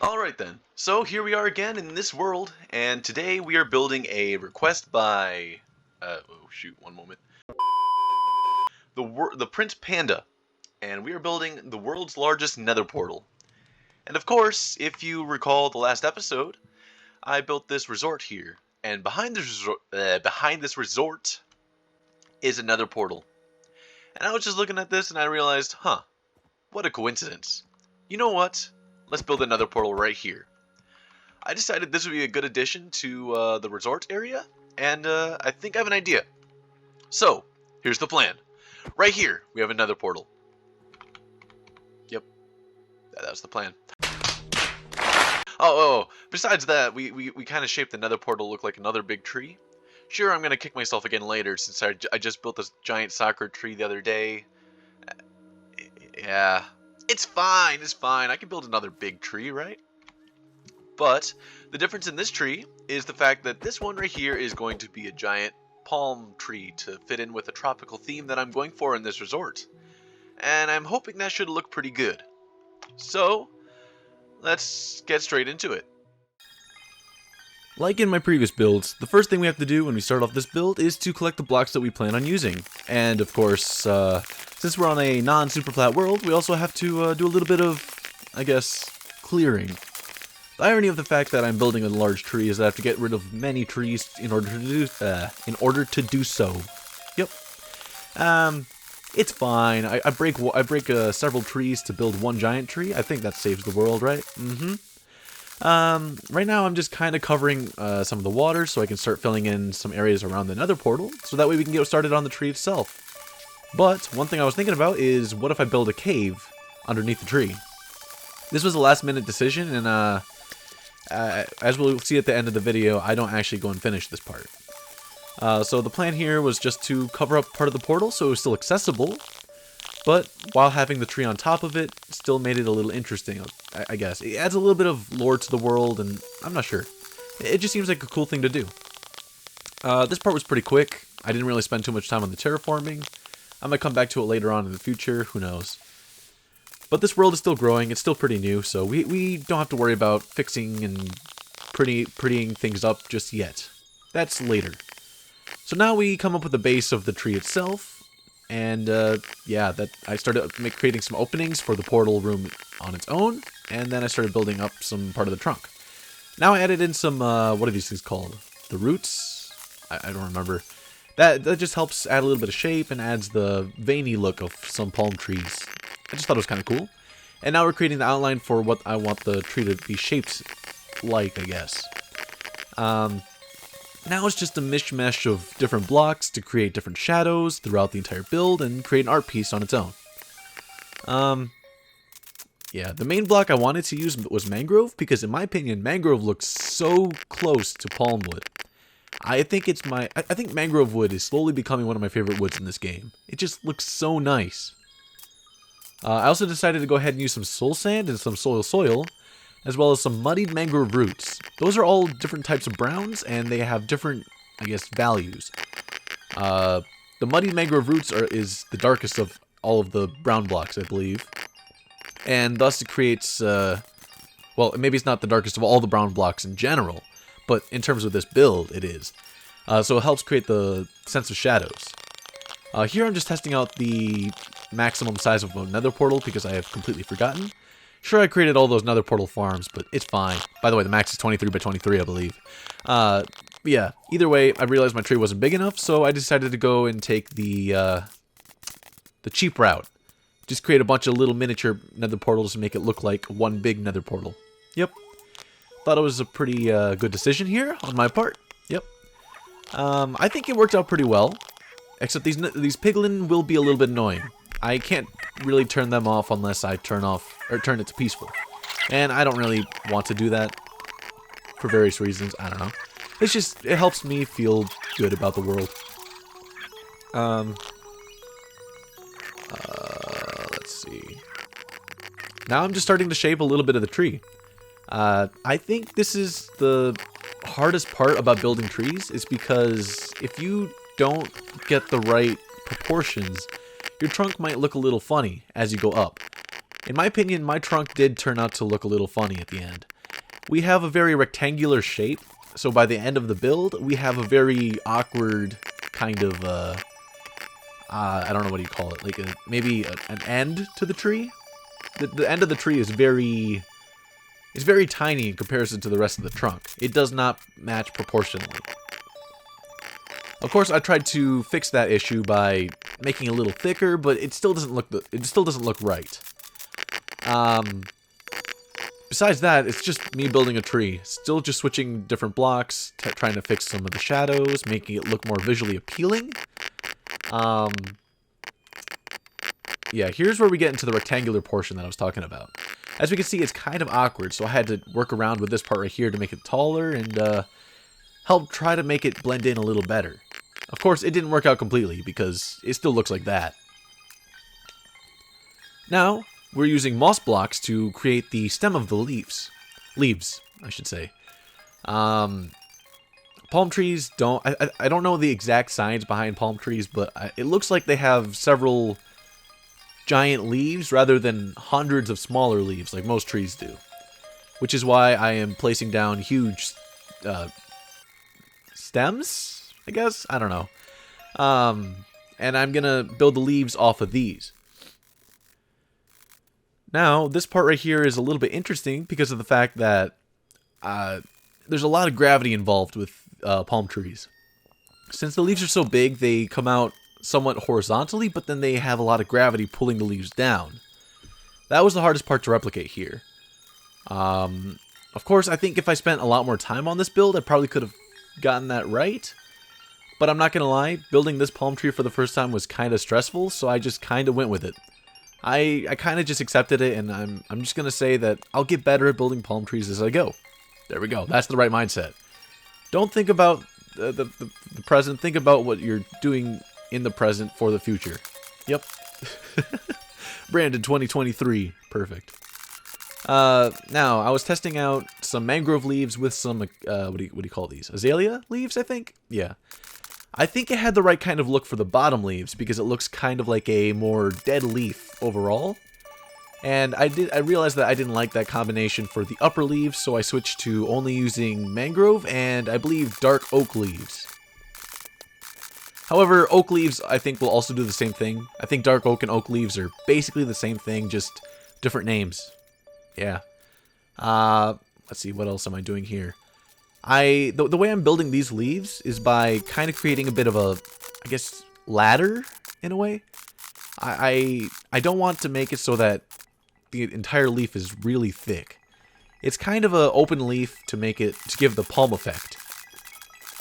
Alright then, so here we are again in this world, and today we are building a request by, oh shoot, one moment, the Prince Panda, and we are building the world's largest nether portal. And of course, if you recall the last episode, I built this resort here, and behind this resort is another portal. And I was just looking at this and I realized, what a coincidence. You know what? Let's build another portal right here. I decided this would be a good addition to the resort area, and I think I have an idea. So, here's the plan. Right here, we have another portal. Yep, that was the plan. Besides that, we kind of shaped another portal to look like another big tree. Sure, I'm going to kick myself again later since I just built this giant sakura tree the other day. Yeah, it's fine, I can build another big tree, right? But the difference in this tree is the fact that this one right here is going to be a giant palm tree to fit in with the tropical theme that I'm going for in this resort. And I'm hoping that should look pretty good. So, let's get straight into it. Like in my previous builds, the first thing we have to do when we start off this build is to collect the blocks that we plan on using. And of course, since we're on a non-super flat world, we also have to do a little bit of, I guess, clearing. The irony of the fact that I'm building a large tree is that I have to get rid of many trees in order to do so. Yep. It's fine. I break several trees to build one giant tree. I think that saves the world, right? Right now I'm just kind of covering some of the water so I can start filling in some areas around the nether portal, so that way we can get started on the tree itself. But one thing I was thinking about is, what if I build a cave underneath the tree? This was a last minute decision, and as we'll see at the end of the video, I don't actually go and finish this part. So the plan here was just to cover up part of the portal so it was still accessible, but while having the tree on top of it still made it a little interesting, I guess. It adds a little bit of lore to the world, and I'm not sure. It just seems like a cool thing to do. This part was pretty quick. I didn't really spend too much time on the terraforming. I might come back to it later on in the future, who knows. But this world is still growing, it's still pretty new, so we don't have to worry about fixing and prettying things up just yet. That's later. So now we come up with the base of the tree itself, and yeah, I started creating some openings for the portal room on its own, and then I started building up some part of the trunk. Now I added in some, what are these things called? The roots? I don't remember. That just helps add a little bit of shape and adds the veiny look of some palm trees. I just thought it was kind of cool. And now we're creating the outline for what I want the tree to be shaped like, I guess. Now it's just a mishmash of different blocks to create different shadows throughout the entire build and create an art piece on its own. Yeah, the main block I wanted to use was mangrove because, in my opinion, mangrove looks so close to palm wood. I think mangrove wood is slowly becoming one of my favorite woods in this game. It just looks so nice. I also decided to go ahead and use some soul sand and some soil, as well as some muddied mangrove roots. Those are all different types of browns, and they have different, I guess, values. The muddied mangrove roots is the darkest of all of the brown blocks, I believe. And thus it creates, well, maybe it's not the darkest of all the brown blocks in general, but in terms of this build, it is. So it helps create the sense of shadows. Here I'm just testing out the maximum size of a nether portal because I have completely forgotten. Sure, I created all those nether portal farms, but it's fine. By the way, the max is 23 by 23, I believe. Yeah, either way, I realized my tree wasn't big enough, so I decided to go and take the cheap route. Just create a bunch of little miniature nether portals to make it look like one big nether portal. Yep. Thought it was a pretty good decision here on my part. Yep. I think it worked out pretty well. Except these piglin will be a little bit annoying. I can't really turn them off unless I turn it to peaceful. And I don't really want to do that for various reasons. I don't know. It helps me feel good about the world. Let's see. Now I'm just starting to shape a little bit of the tree. I think this is the hardest part about building trees, is because if you don't get the right proportions, your trunk might look a little funny as you go up. In my opinion, my trunk did turn out to look a little funny at the end. We have a very rectangular shape, so by the end of the build, we have a very awkward kind of, I don't know what you call it, like maybe an end to the tree? The end of the tree is very tiny in comparison to the rest of the trunk. It does not match proportionally. Of course, I tried to fix that issue by making it a little thicker, but it still doesn't look right. Besides that, it's just me building a tree. Still just switching different blocks, trying to fix some of the shadows, making it look more visually appealing. Yeah, here's where we get into the rectangular portion that I was talking about. As we can see, it's kind of awkward, so I had to work around with this part right here to make it taller and help try to make it blend in a little better. Of course, it didn't work out completely because it still looks like that. Now, we're using moss blocks to create the stem of the leaves. Leaves, I should say. Palm trees don't... I don't know the exact science behind palm trees, but it looks like they have several giant leaves rather than hundreds of smaller leaves like most trees do. Which is why I am placing down huge stems, I guess? I don't know. And I'm gonna build the leaves off of these. Now, this part right here is a little bit interesting because of the fact that there's a lot of gravity involved with palm trees. Since the leaves are so big, they come out somewhat horizontally, but then they have a lot of gravity pulling the leaves down. That was the hardest part to replicate here. Of course, I think if I spent a lot more time on this build, I probably could have gotten that right. But I'm not gonna lie, building this palm tree for the first time was kind of stressful, so I just kind of went with it. I kind of just accepted it, and I'm just gonna say that I'll get better at building palm trees as I go. There we go. That's the right mindset. Don't think about the present. Think about what you're doing in the present for the future. Yep. Brandon 2023. Perfect. Now, I was testing out some mangrove leaves with some, what do you call these? Azalea leaves, I think? Yeah. I think it had the right kind of look for the bottom leaves because it looks kind of like a more dead leaf overall. And I realized that I didn't like that combination for the upper leaves, so I switched to only using mangrove and I believe dark oak leaves. However, oak leaves I think will also do the same thing. I think dark oak and oak leaves are basically the same thing, just different names. Yeah. Let's see, what else am I doing here? The way I'm building these leaves is by kind of creating a bit of a, I guess, ladder, in a way. I don't want to make it so that the entire leaf is really thick. It's kind of an open leaf to give the palm effect.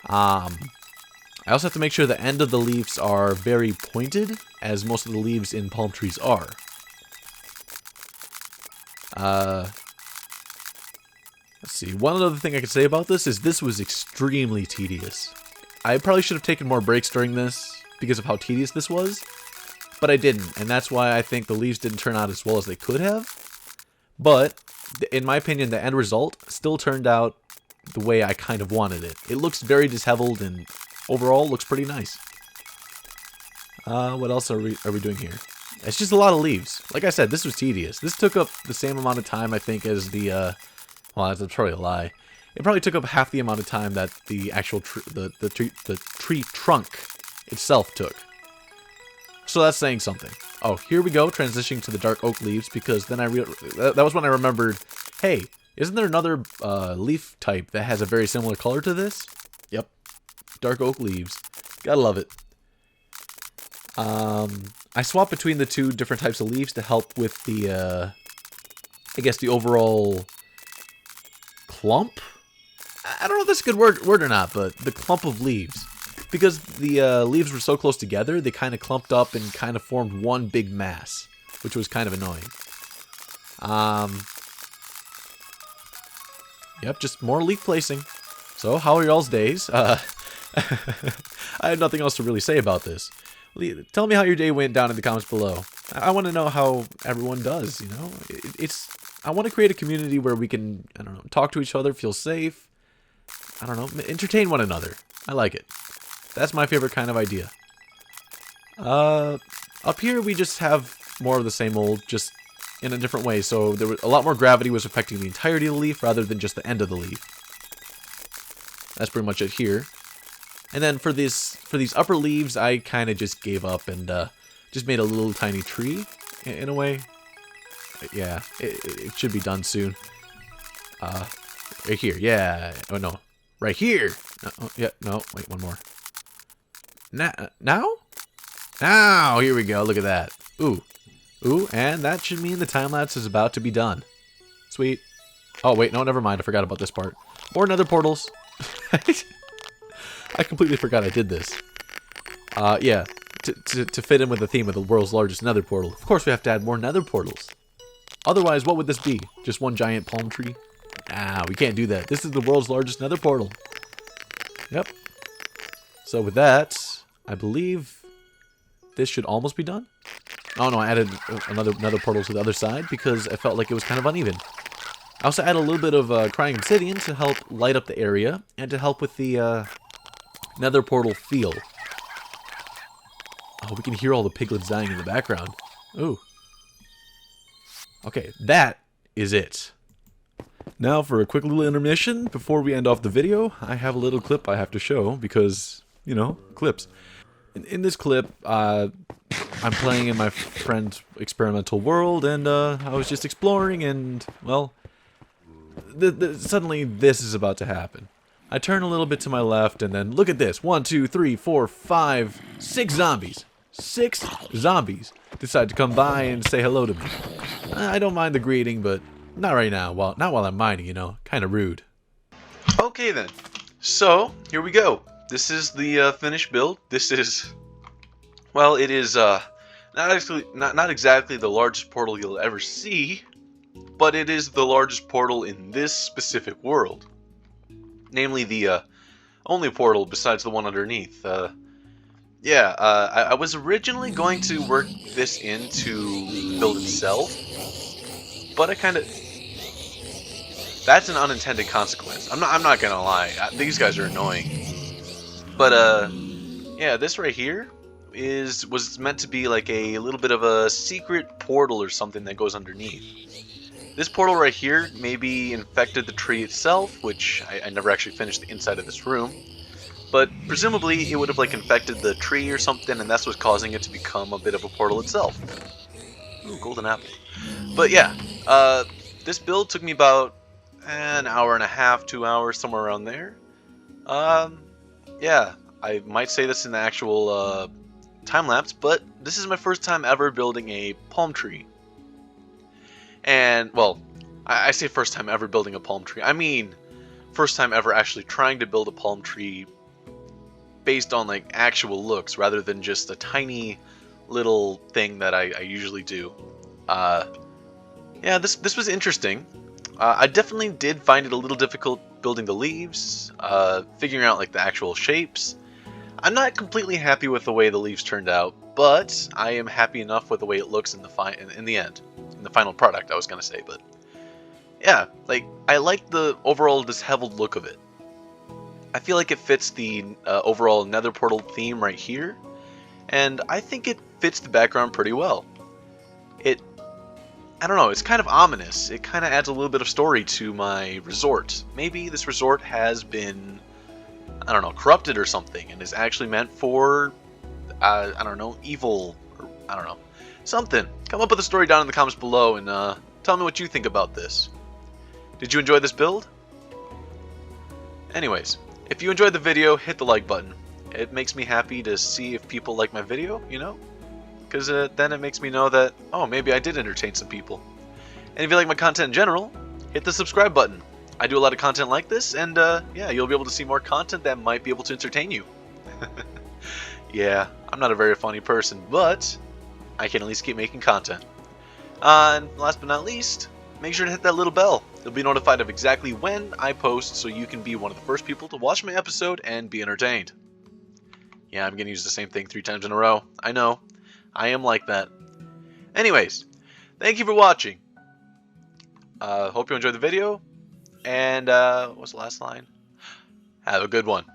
I also have to make sure the end of the leaves are very pointed, as most of the leaves in palm trees are. Let's see, one other thing I could say about this is this was extremely tedious. I probably should have taken more breaks during this because of how tedious this was, but I didn't, and that's why I think the leaves didn't turn out as well as they could have. But, in my opinion, the end result still turned out the way I kind of wanted it. It looks very disheveled and overall looks pretty nice. What else are we doing here? It's just a lot of leaves. Like I said, this was tedious. This took up the same amount of time, I think, as the, well, that's probably a lie. It probably took up half the amount of time that the actual the tree trunk itself took. So that's saying something. Oh, here we go, transitioning to the dark oak leaves, because then that was when I remembered, hey, isn't there another leaf type that has a very similar color to this? Yep, dark oak leaves. Gotta love it. I swapped between the two different types of leaves to help with the, I guess, the overall clump? I don't know if that's a good word or not, but the clump of leaves. Because the leaves were so close together, they kind of clumped up and kind of formed one big mass, which was kind of annoying. Yep, just more leaf placing. So, how are y'all's days? I have nothing else to really say about this. Tell me how your day went down in the comments below. I want to know how everyone does, you know? I want to create a community where we can, I don't know, talk to each other, feel safe. I don't know, entertain one another. I like it. That's my favorite kind of idea. Up here we just have more of the same old, just in a different way. So there was a lot more gravity was affecting the entirety of the leaf rather than just the end of the leaf. That's pretty much it here. And then for these upper leaves, I kind of just gave up and just made a little tiny tree in a way. Yeah, it should be done soon. Right here, yeah. Oh no, right here. Oh, yeah, no, wait, one more. Now? Now, here we go. Look at that. Ooh, and that should mean the time lapse is about to be done. Sweet. Oh wait, no, never mind. I forgot about this part. More nether portals. I completely forgot I did this. Yeah, to fit in with the theme of the world's largest nether portal. Of course we have to add more nether portals. Otherwise, what would this be? Just one giant palm tree? Ah, we can't do that. This is the world's largest nether portal. Yep. So with that, I believe this should almost be done. Oh no, I added another nether portal to the other side because I felt like it was kind of uneven. I also added a little bit of crying obsidian to help light up the area and to help with the nether portal feel. Oh, we can hear all the piglets dying in the background. Ooh. Okay, that is it. Now for a quick little intermission before we end off the video, I have a little clip I have to show because, you know, clips. In this clip, I'm playing in my friend's experimental world and I was just exploring and, well, suddenly this is about to happen. I turn a little bit to my left and then look at this. 1, 2, 3, 4, 5, 6 zombies. 6 zombies decide to come by and say hello to me. I don't mind the greeting, but not right now. Well, not while I'm mining, you know. Kind of rude. Okay then. So, here we go. This is the finished build. This is, well, it is not exactly the largest portal you'll ever see, but it is the largest portal in this specific world. Namely the only portal besides the one underneath. I was originally going to work this into the build itself, but I kind of... That's an unintended consequence. I'm not gonna lie. These guys are annoying. But yeah, this right here was meant to be like a little bit of a secret portal or something that goes underneath. This portal right here maybe infected the tree itself, which I never actually finished the inside of this room. But presumably it would have like infected the tree or something, and that's what's causing it to become a bit of a portal itself. Ooh, golden apple. But yeah, this build took me about an hour and a half, 2 hours, somewhere around there. Yeah, I might say this in the actual time lapse, but this is my first time ever building a palm tree. And, well, I say first time ever building a palm tree. I mean, first time ever actually trying to build a palm tree based on, like, actual looks, rather than just a tiny little thing that I usually do. Yeah, this was interesting. I definitely did find it a little difficult building the leaves, figuring out, like, the actual shapes. I'm not completely happy with the way the leaves turned out, but I am happy enough with the way it looks in the end. In the final product, I was gonna say, but yeah, like, I like the overall disheveled look of it. I feel like it fits the overall nether portal theme right here, and I think it fits the background pretty well. I don't know, it's kind of ominous. It kind of adds a little bit of story to my resort. Maybe this resort has been, I don't know, corrupted or something, and is actually meant for, I don't know, evil, or I don't know, something. Come up with a story down in the comments below, and tell me what you think about this. Did you enjoy this build? Anyways, if you enjoyed the video, hit the like button. It makes me happy to see if people like my video, you know? Because then it makes me know that, oh, maybe I did entertain some people. And if you like my content in general, hit the subscribe button. I do a lot of content like this, and yeah, you'll be able to see more content that might be able to entertain you. Yeah, I'm not a very funny person, but I can at least keep making content. And last but not least, make sure to hit that little bell. You'll be notified of exactly when I post, so you can be one of the first people to watch my episode and be entertained. Yeah, I'm gonna use the same thing 3 times in a row. I know. I am like that. Anyways, thank you for watching. Hope you enjoyed the video. And what's the last line? Have a good one.